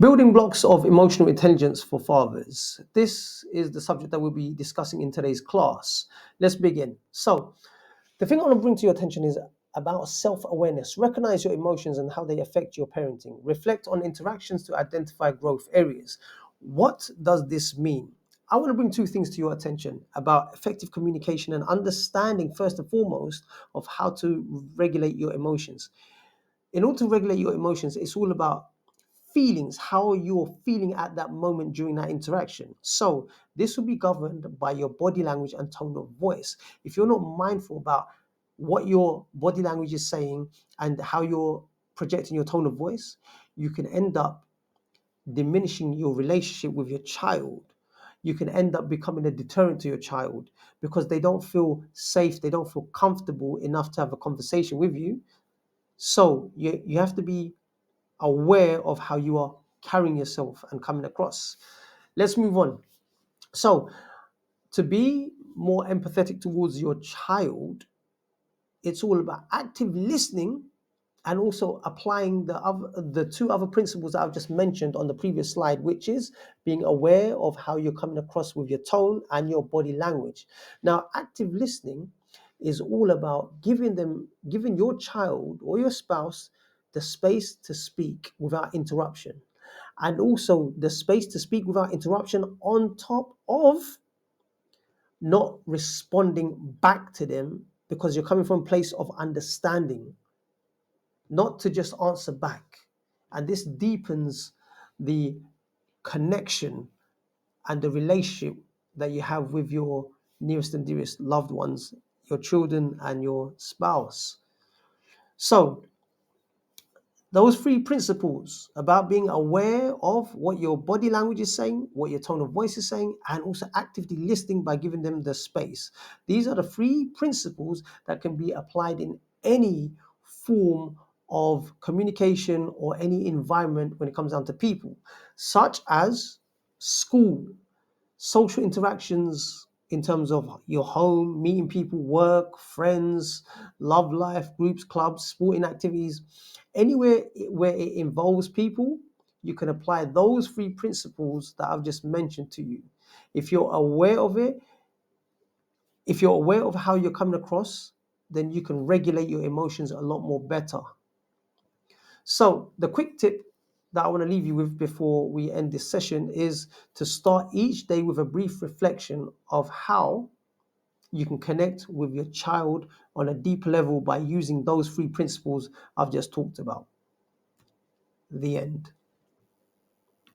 Building blocks of emotional intelligence for fathers. This is the subject that we'll be discussing in today's class. Let's begin. So, the thing I want to bring to your attention is about self awareness. Recognize your emotions and how they affect your parenting. Reflect on interactions to identify growth areas. What does this mean? I want to bring two things to your attention about effective communication and understanding, first and foremost, of how to regulate your emotions. In order to regulate your emotions, it's all about feelings, how you're feeling at that moment during that interaction. So this will be governed by your body language and tone of voice. If you're not mindful about what your body language is saying and how you're projecting your tone of voice, you can end up diminishing your relationship with your child. You can end up becoming a deterrent to your child because they don't feel safe, they don't feel comfortable enough to have a conversation with you. So you have to be aware of how you are carrying yourself and coming across. Let's move on. So, to be more empathetic towards your child, it's all about active listening and also applying the two other principles that I've just mentioned on the previous slide, which is being aware of how you're coming across with your tone and your body language. Now, active listening is all about giving your child or your spouse the space to speak without interruption, and also the space to speak without interruption on top of not responding back to them, because you're coming from a place of understanding, not to just answer back. And this deepens the connection and the relationship that you have with your nearest and dearest loved ones, your children and your spouse. So, those three principles about being aware of what your body language is saying, what your tone of voice is saying, and also actively listening by giving them the space. These are the three principles that can be applied in any form of communication or any environment when it comes down to people, such as school, social interactions in terms of your home, meeting people, work, friends, love life, groups, clubs, sporting activities, anywhere where it involves people, you can apply those three principles that I've just mentioned to you. If you're aware of it, if you're aware of how you're coming across, then you can regulate your emotions a lot more better. So the quick tip that I want to leave you with before we end this session is to start each day with a brief reflection of how you can connect with your child on a deep level by using those three principles I've just talked about. The end.